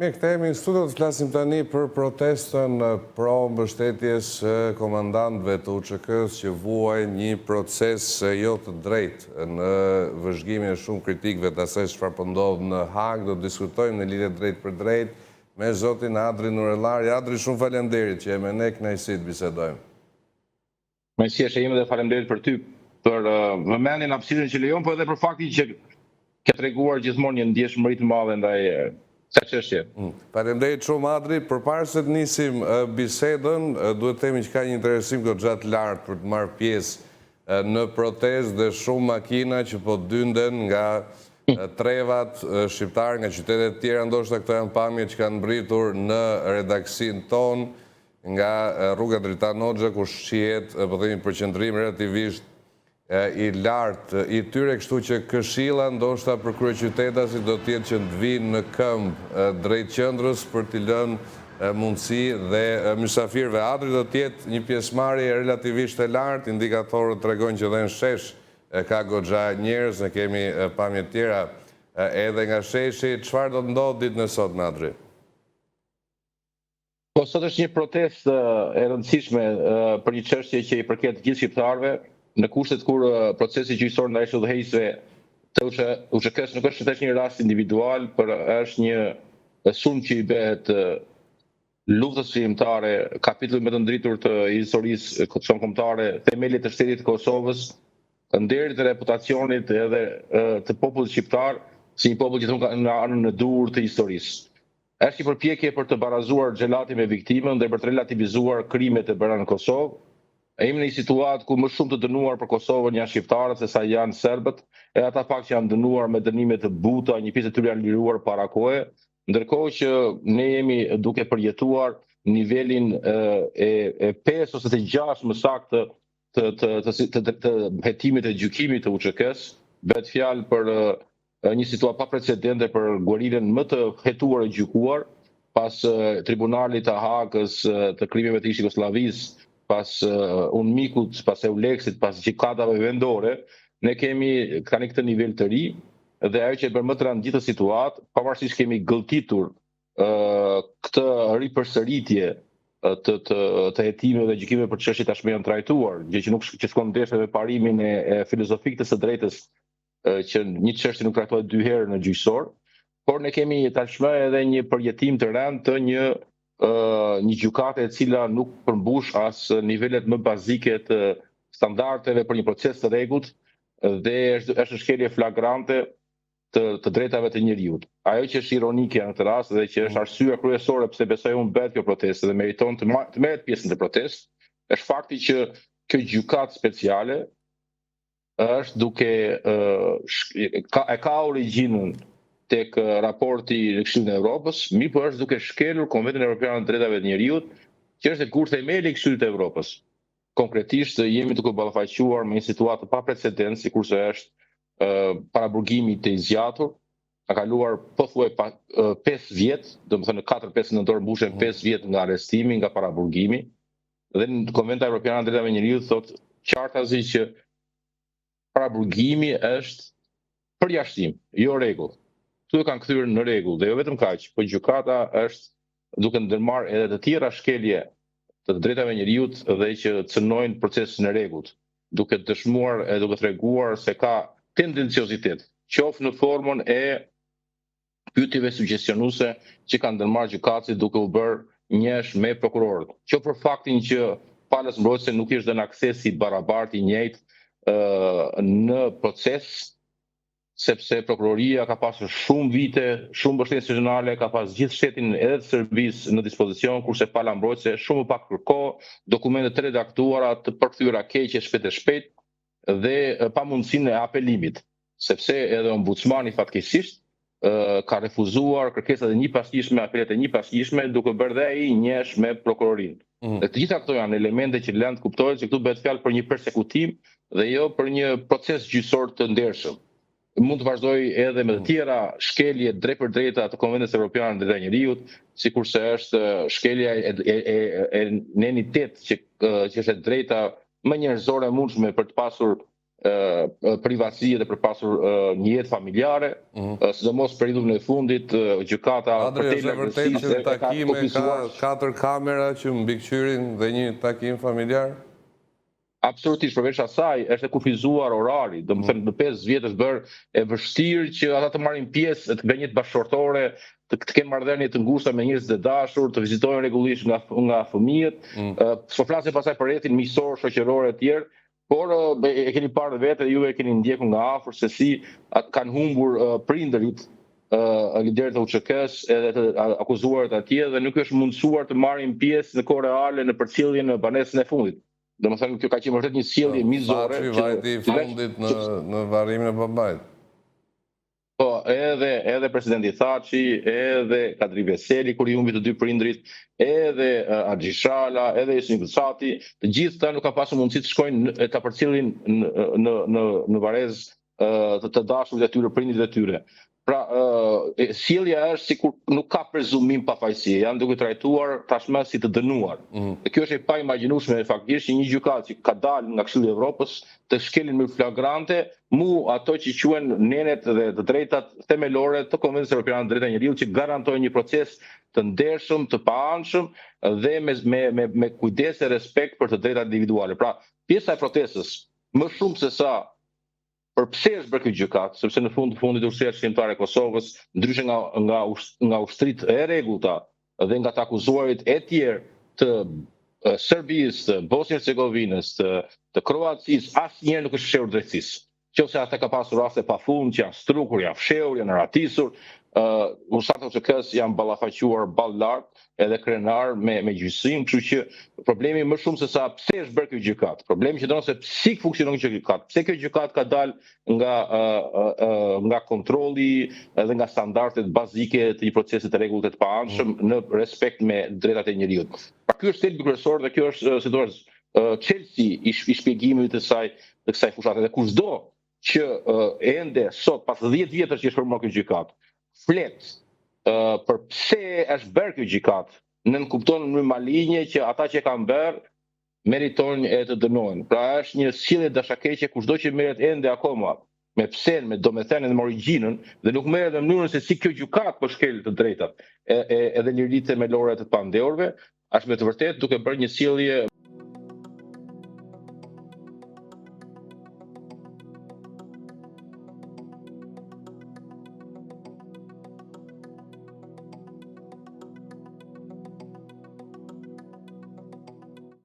Kthehemi në studio të flasim tani për protestën pro mbështetjes komandantëve të UÇK-s që vuajnë një proces jo të drejtë në vëzhgimin e shumë kritikëve të asaj çfarë po ndodh në Hag. Do të diskutojmë në lidhje drejt për drejt me zotin Adri Nurellari. Adri, shumë faleminderit që je me ne, kënaqësi të bisedojmë. Mësi është ime dhe faleminderit për ty për vëmendjen hapësirën që lejon, por edhe për faktin që ke treguar gjithmonë një ndjeshmëri të madhe ndaj kësaj çështje. Faleminderit shumë Adri. Përpara se të nisim bisedën, duhet të themi që ka një interesim goxha të lartë për të marrë pjesë në protestë dhe shumë makina që po dynden nga trevat shqiptar, nga qytetet tjera. Ndoshta këto janë pamje që kanë mbritur në redaksin ton nga rruga Dritan Hoxha, ku shihet po themi përqendrim relativisht i lartë i tyre, kështu që këshilla ndoshta për kryeqytetasit do të jetë që të vinë në këmbë drejt qendrës për t'i lënë mundësi dhe mysafirëve. Adri do të jetë një pjesëmarrje relativisht e lartë, indikatorët tregojnë që edhe në shesh ka goxha njerëz, ne kemi pamje të tjera edhe nga sheshi. Çfarë do të ndodhë ditën e sotme, Adri? Po sot është një protestë e rëndësishme për një çështje që i përket gjithë shqiptarëve, në kushtet kur procesi gjyqësor ndaj udhëheqësve të UÇK-s nuk është vetëm një rast individual, por është një sulm që i bëhet luftës shqiptare, kapitullit më të ndritur të historisë kombëtare, themelit të shtetit të Kosovës, nderit të reputacionit edhe të popullit shqiptar si një popull që në anën në dur të historisë. Është një përpjekje për të barazuar xhelatin me viktimën dhe për të relativizuar krimet e bëra në Kosovë. Jemi në një situatë ku më shumë të dënuar për Kosovën janë shqiptarët se sa janë serbët, e ata pak që janë dënuar me dënime të buta, një pjesë e tyre janë liruar para kohe, ndërkohë që ne jemi duke përjetuar nivelin e 5 ose të 6 më saktë të hetimit e gjykimit të UÇK-s. Bëhet fjalë për një situatë pa precedente për guerilën më të hetuar e gjykuar pas tribunalit të Hagës të krimeve të Jugosllavisë, pas UNMIK-ut, pas EULEX-it, pas gjykatave vendore, ne kemi tani këtë nivel të ri dhe ajo që e bën më të rëndësishme këtë situatë, pavarësisht kemi gëlltitur këtë ripërsëritje të hetimeve dhe gjykimeve për çështje tashmë janë trajtuar, gjë që s'ka ndeshje me parimin e filozofik të së drejtës që një çështje nuk trajtohet 2 herë në gjyqësor, por ne kemi tashmë edhe një përjetim të rënd të një gjykate e cila nuk përmbush as nivelet më bazike të standardeve për një proces të rregullt dhe është shkelje flagrante të drejtave të njerëzit. Ajo që është ironike në këtë rast dhe që është arsyeja kryesore pse besoj unë bëhet kjo protestë dhe meriton të merret pjesë në protestë, është fakti që kjo gjykatë speciale është duke ka origjinën tek raporti i Këshillit të Evropës, mirë po është duke shkelur Konventin Evropian të Drejtave të Njerëzit, që është kur themeli i Këshillit të Evropës. Konkretisht jemi duke ballafaqur me një situatë pa precedent, sikurse është paraburgimi të zgjatur, ka kaluar pothuaj 5 vjet, domethënë në 4-5 nëntor mbushen 5 vjet nga arrestimi, nga paraburgimi, dhe në Konventi Evropian të Drejtave të Njerëzit thotë qartazi që paraburgimi është përjashtim, jo rregull. Këtu e kanë kthyer në rregull dhe jo vetëm kaq, por gjykata është duke ndërmarrë edhe të tjera shkelje të drejtave njerëzit dhe që cënojnë procesin e rregullt, duke dëshmuar e duke treguar se ka tendenciozitet, qoftë në formën e pyetjeve sugjestionuese që kanë ndërmarrë gjykatësit duke u bërë njësh me prokurorët, qoftë për faktin që palës mbrojtëse nuk ishte dhënë aksesi barabartë i njëjtë në proces, sepse prokuroria ka pasur shumë vite, shumë mbështetje institucionale, ka pas gjithë shtetin edhe të Serbisë në dispozicion, kurse pala mbrojtëse shumë pak për kohë, dokumente të redaktuara, të përkthyera keqe shpejt dhe pa mundësinë e apelimit, sepse edhe ombudsmani fatkeqësisht ka refuzuar kërkesat e njëpasgjishme, apelet e njëpasgjishme, duke bërë dhe ai njësh me prokurorin. Dhe të gjitha këto janë elemente që lënë të kuptojnë se këtu bëhet fjalë për një përsekutim dhe jo për një proces gjyqësor të ndershëm. Mund të vazhdoj edhe me të tjera shkelje drejt për drejta të Konventit Evropian të Drejtave të Njerëzit, sikurse është shkelja e nenitet që është drejta më njerëzore e mundshme për të pasur privatësi dhe për pasur një jetë familjare, sidomos periudhën e fundit, gjykata Adri, është e vërtet që në takime ka 4 kamera që mbikëqyrin dhe një takim familjar? Absolutisht, përveç asaj, është e kufizuar orari, do më thënë në 5 vjetë është bërë e vështirë që ata të marrin pjesë të bënjet bashkëshortore, të kenë marrëdhënie të ngushta me njerëz të dashur, të vizitojnë rregullisht nga fëmijët, s'po flasim pasaj për rrethin miqësor, shoqëror e tjerë, por e keni parë vetë dhe ju e keni ndjekur nga afër se si kanë humbur prindërit liderët e UÇK-s edhe të akuzuarët atje dhe nuk është mundësuar të marrin pjesë në kohë reale në përcjelljen në banesën e fundit. Domethënë kjo ka qenë vërtet një sjellje mizore. Vajti i fundit në varrimin e babait. Po, edhe presidenti Thaçi, edhe Kadri Veseli kur i humbi të dy prindrit, edhe Axhi Shala, edhe Isin Kuçati, të gjithë ta nuk ka pasur mundësi të shkojnë ta përcjellin në varez të dashurit e tyre, prindrit e tyre. Pra, sjellja është sikur nuk ka prezumim pafajësie, janë duke trajtuar tashmë si të dënuar. Dhe kjo është e pa imagjinueshme faktikisht që një gjykatë që ka dalë nga Këshilli i Evropës të shkelin më flagrante ato që quhen nenet dhe të drejtat themelore të Konvencionit Evropian të Drejtat e Njeriut që garantojnë një proces të ndershëm, të paanshëm dhe me kujdes e respekt për të drejtat individuale. Pra, pjesa e protestës më shumë se sa për pse është bërë këtë gjykat, sepse në fundit ushtria shqiptare e Kosovës, ndryshe nga ushtrit e rregullta dhe nga të akuzuarit e tjerë të Serbisë, të Bosnjë-Hercegovinës, të Kroacisë, asnjëherë nuk është fshehur drejtësisë. Qofse ata ka pasur raste pafund që janë strukur, janë fshehur, janë ratisur, ushtrat e UÇK-s janë ballafaquar ball lart edhe krenar me gjyqësinë, kështu që problemi më shumë se sa pse është bërë ky gjykat. Problemi që do se si funksionon kjo gjykat. Pse kjo gjykat ka dalë nga kontrolli edhe nga standardet bazike të një procesi të rregullt të paanshëm në respekt me drejtat e njerëzit. Pra ky është thelbi kryesor dhe kjo është si thua çelësi i shpjegimit të kësaj fushate dhe kushdo që ende sot pas 10 vjetësh që është formuar ky gjykat flet për pse është bërë ky gjykat, nën kupton në mënyrë malinje që ata që kanë bërë meritojnë e të dënohen. Pra është një sjellje dashakeqe kushdo që merret ende akoma me psen, me domethënien dhe me origjinën dhe nuk merret në mënyrën se si kjo gjykat po shkel të drejtat edhe liritë themelore të pandehurve, është me të vërtetë duke bërë një sjellje